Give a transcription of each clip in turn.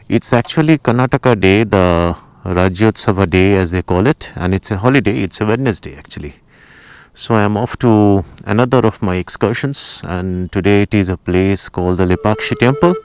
It's actually Karnataka Day, the Rajyotsava Day as they call it, and it's a holiday, it's a Wednesday actually. So I'm off to another of my excursions, and today it is a place called the Lepakshi temple.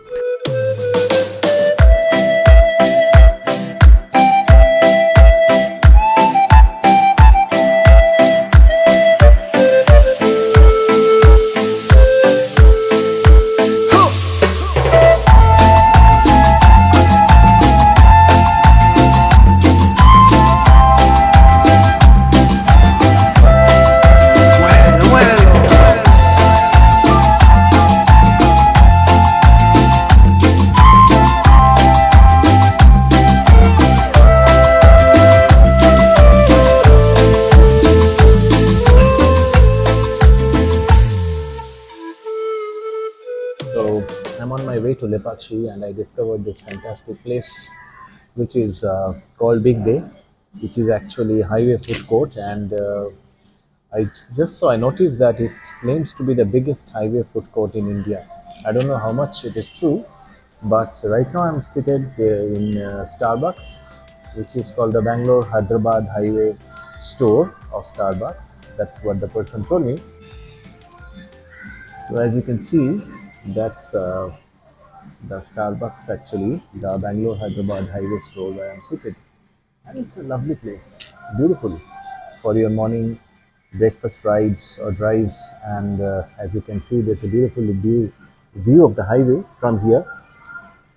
So I'm on my way to Lepakshi and I discovered this fantastic place which is called Big Bay, which is actually highway food court, and I noticed that it claims to be the biggest highway food court in India. I don't know how much it is true, but right now I'm seated in Starbucks, which is called the Bangalore Hyderabad Highway store of Starbucks. That's what the person told me. So as you can see, that's the Starbucks actually, the Bangalore Hyderabad Highway store where I'm seated. And it's a lovely place, beautiful for your morning breakfast rides or drives. And as you can see, there's a beautiful view of the highway from here,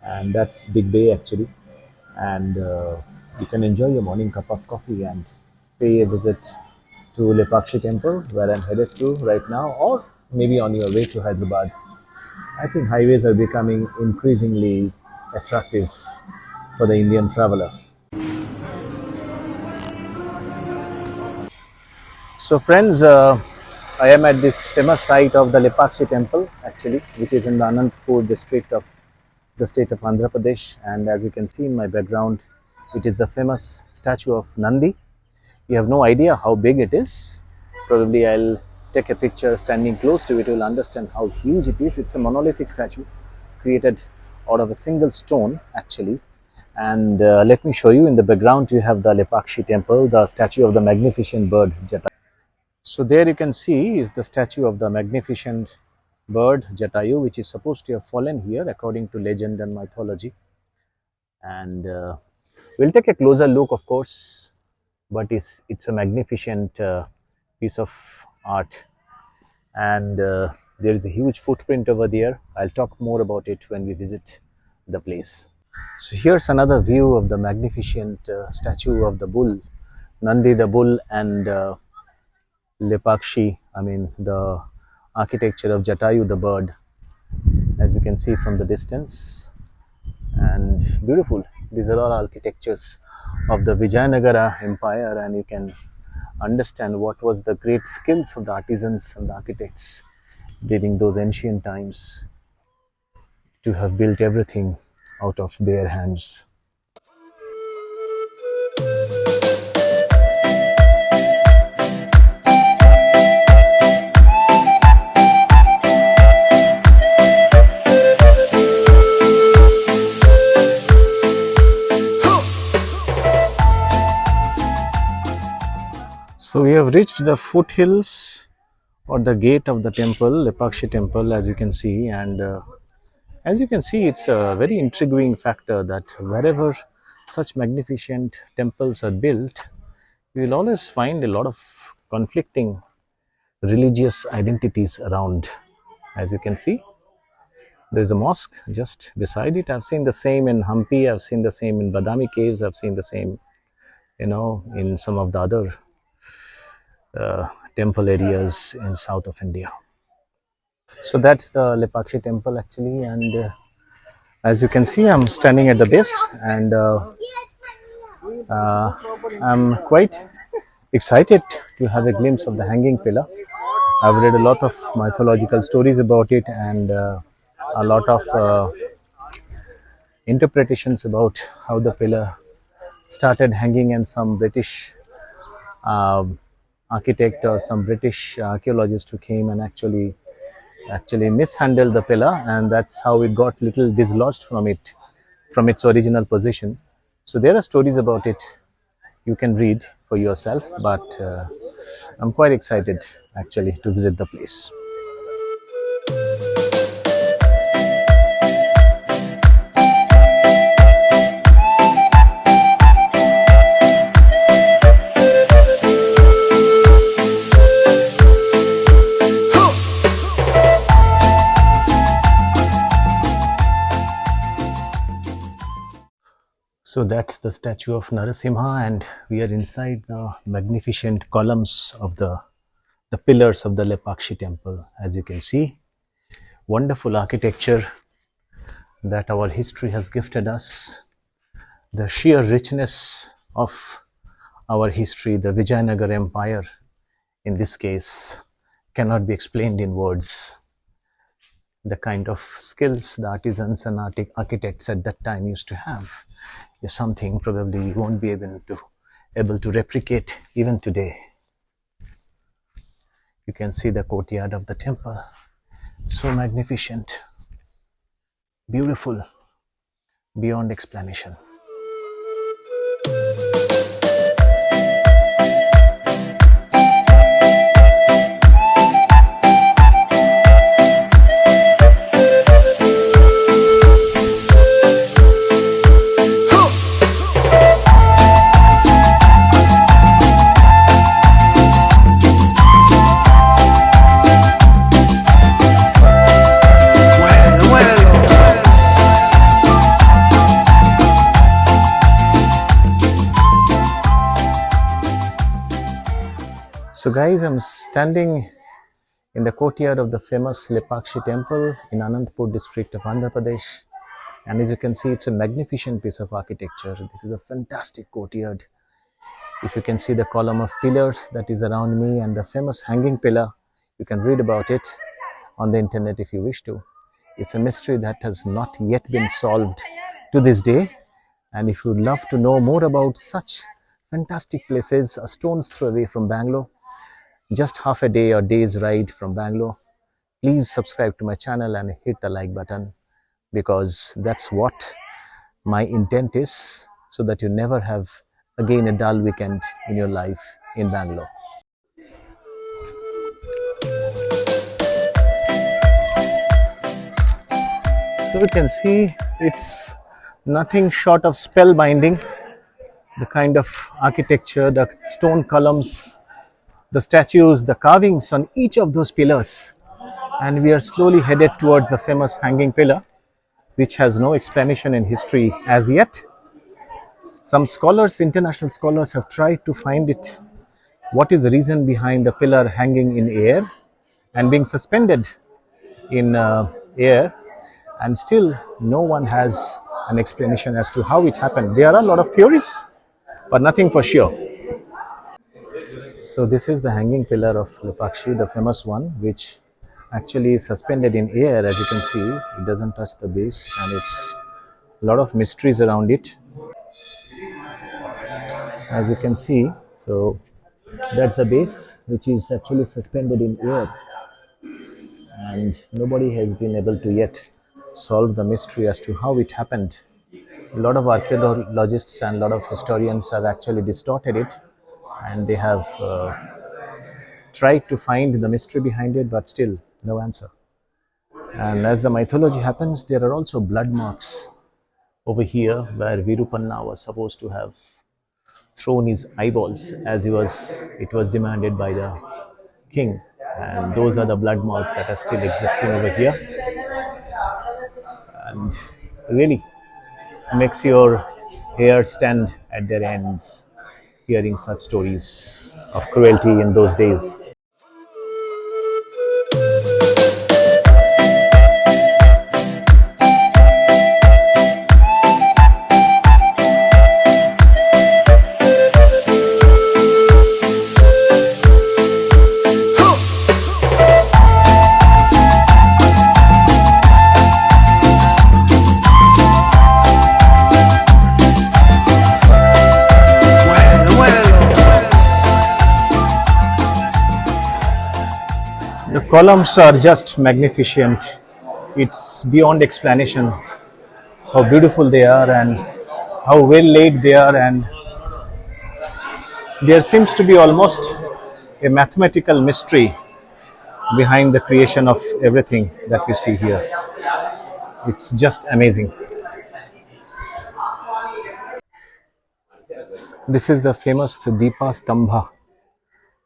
and that's Big Bay actually. And you can enjoy your morning cup of coffee and pay a visit to Lepakshi temple where I'm headed to right now, or maybe on your way to Hyderabad. I think highways are becoming increasingly attractive for the Indian traveler. So friends, I am at this famous site of the Lepakshi temple actually, which is in the Anantapur district of the state of Andhra Pradesh. And as you can see in my background, it is the famous statue of Nandi. You have no idea how big it is. Probably I'll take a picture standing close to it, you'll understand how huge it is. It's a monolithic statue created out of a single stone actually. And let me show you, in the background you have the Lepakshi temple, the statue of the magnificent bird Jatayu. So there you can see is the statue of the magnificent bird Jatayu, which is supposed to have fallen here according to legend and mythology. And we'll take a closer look, of course, but it's a magnificent piece of art. And there is a huge footprint over there. I'll talk more about it when we visit the place. So here's another view of the magnificent statue of the bull, Nandi the bull, and Lepakshi, I mean the architecture of Jatayu the bird, as you can see from the distance. And beautiful. These are all architectures of the Vijayanagara Empire, and you can understand what was the great skills of the artisans and the architects during those ancient times to have built everything out of bare hands. So we have reached the foothills or the gate of the temple, Lepakshi temple, as you can see. And as you can see, it's a very intriguing factor that wherever such magnificent temples are built, you will always find a lot of conflicting religious identities around. As you can see, there's a mosque just beside it. I've seen the same in Hampi, I've seen the same in Badami caves, I've seen the same, in some of the other temple areas in south of India. So that's the Lepakshi temple actually, and as you can see, I'm standing at the base, and I'm quite excited to have a glimpse of the hanging pillar. I've read a lot of mythological stories about it, and a lot of interpretations about how the pillar started hanging, and some British architect or some British archaeologist who came and actually mishandled the pillar, and that's how it got little dislodged from its original position. So there are stories about it you can read for yourself, but I'm quite excited actually to visit the place. So that's the statue of Narasimha, and we are inside the magnificent columns of the pillars of the Lepakshi temple. As you can see, wonderful architecture that our history has gifted us. The sheer richness of our history, the Vijayanagar Empire in this case, cannot be explained in words. The kind of skills the artisans and architects at that time used to have is something probably you won't be able to replicate even today. You can see the courtyard of the temple, so magnificent, beautiful, beyond explanation. So guys, I'm standing in the courtyard of the famous Lepakshi temple in Anantapur district of Andhra Pradesh, and as you can see, it's a magnificent piece of architecture. This is a fantastic courtyard. If you can see the column of pillars that is around me and the famous hanging pillar, you can read about it on the internet if you wish to. It's a mystery that has not yet been solved to this day, and if you would love to know more about such fantastic places a stone's throw away from Bangalore, just half a day or day's ride from Bangalore, please subscribe to my channel and hit the like button, because that's what my intent is, so that you never have again a dull weekend in your life in Bangalore. So you can see it's nothing short of spellbinding, the kind of architecture, the stone columns, the statues, the carvings on each of those pillars. And we are slowly headed towards the famous hanging pillar, which has no explanation in history as yet. Some scholars, international scholars, have tried to find it. What is the reason behind the pillar hanging in air and being suspended in air? And still no one has an explanation as to how it happened. There are a lot of theories, but nothing for sure. So this is the hanging pillar of Lepakshi, the famous one, which actually is suspended in air. As you can see, it doesn't touch the base, and it's a lot of mysteries around it. As you can see, so that's the base, which is actually suspended in air, and nobody has been able to yet solve the mystery as to how it happened. A lot of archaeologists and a lot of historians have actually distorted it, and they have tried to find the mystery behind it, but still no answer. And as the mythology happens, there are also blood marks over here where Virupanna was supposed to have thrown his eyeballs as it was demanded by the king, and those are the blood marks that are still existing over here, and really makes your hair stand at their ends hearing such stories of cruelty in those days. columns are just magnificent. It's beyond explanation how beautiful they are and how well laid they are, and there seems to be almost a mathematical mystery behind the creation of everything that we see here. It's just amazing. This is the famous Deepa Stambha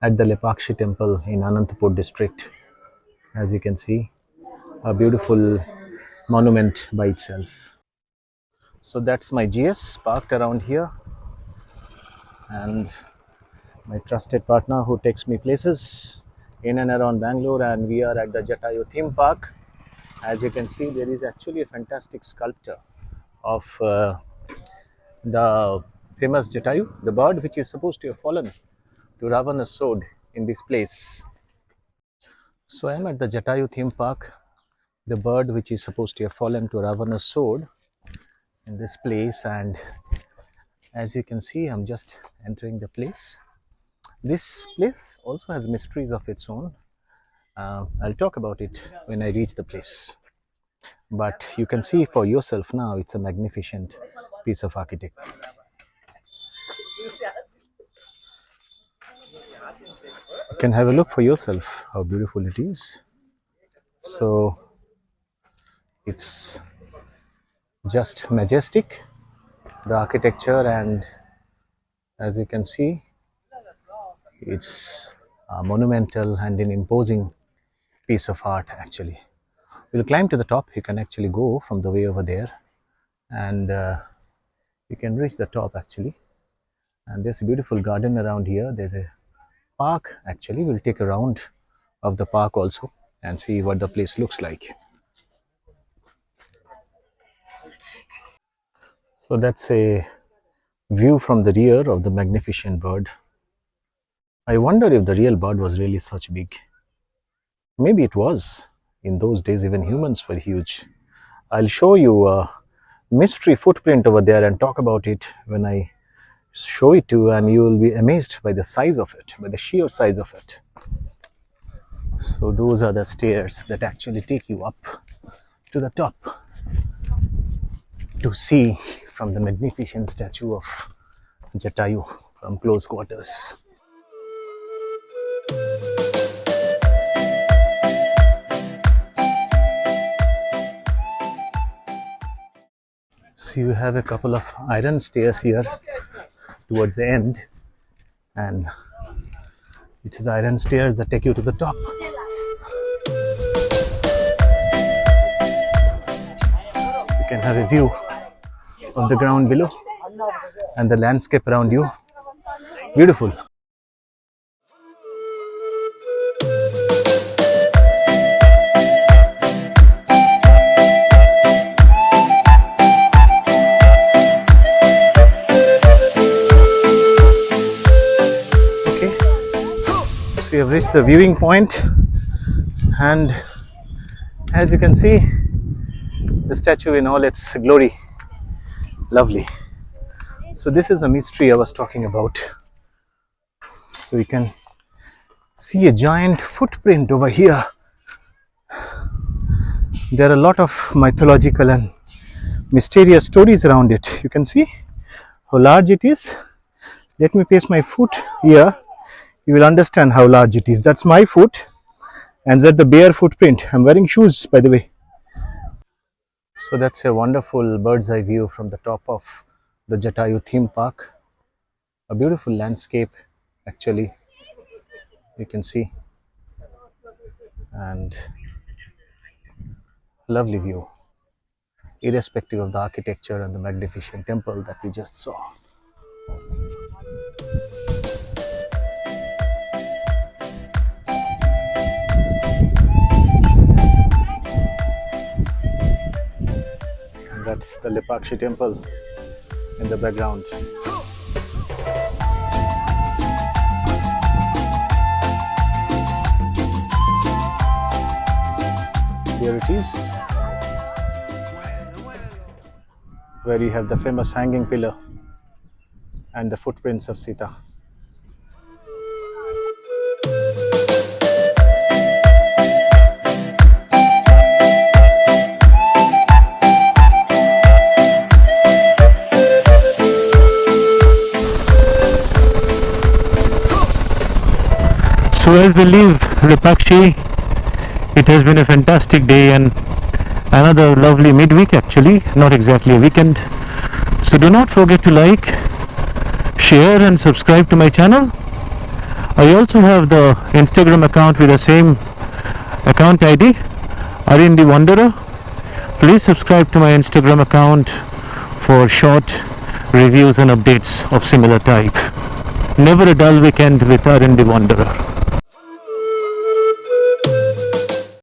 at the Lepakshi temple in Anantapur district. As you can see, a beautiful monument by itself. So that's my GS parked around here, and my trusted partner who takes me places in and around Bangalore, and we are at the Jatayu theme park. As you can see, there is actually a fantastic sculpture of the famous Jatayu, the bird which is supposed to have fallen to Ravana's sword in this place. So I am at the Jatayu theme park, the bird which is supposed to have fallen to Ravana's sword in this place, and as you can see, I'm just entering the place. This place also has mysteries of its own. I'll talk about it when I reach the place. But you can see for yourself now, it's a magnificent piece of architecture. You can have a look for yourself how beautiful it is. So it's just majestic, the architecture, and as you can see, it's a monumental and an imposing piece of art actually. We'll climb to the top. You can actually go from the way over there, and you can reach the top actually. And there's a beautiful garden around here. There's a park actually. We'll take a round of the park also and see what the place looks like. So that's a view from the rear of the magnificent bird. I wonder if the real bird was really such big. Maybe it was. In those days, even humans were huge. I'll show you a mystery footprint over there and talk about it when I show it to you, and you will be amazed by the size of it, by the sheer size of it. So those are the stairs that actually take you up to the top to see from the magnificent statue of Jatayu from close quarters. So you have a couple of iron stairs here towards the end, and it's the iron stairs that take you to the top. You can have a view of the ground below and the landscape around you. Beautiful. So we have reached the viewing point, and as you can see, the statue in all its glory. Lovely. So this is the mystery I was talking about. So you can see a giant footprint over here. There are a lot of mythological and mysterious stories around it. You can see how large it is. Let me place my foot here. You will understand how large it is. That's my foot, and that's the bare footprint. I'm wearing shoes, by the way. So that's a wonderful bird's eye view from the top of the Jatayu theme park. A beautiful landscape actually, you can see, and lovely view irrespective of the architecture and the magnificent temple that we just saw. And that's the Lepakshi temple in the background. Here it is, where you have the famous hanging pillar and the footprints of Sita. So as we leave Lepakshi, it has been a fantastic day and another lovely midweek, actually, not exactly a weekend. So do not forget to like, share and subscribe to my channel. I also have the Instagram account with the same account ID, RND Wanderer. Please subscribe to my Instagram account for short reviews and updates of similar type. Never a dull weekend with RND Wanderer.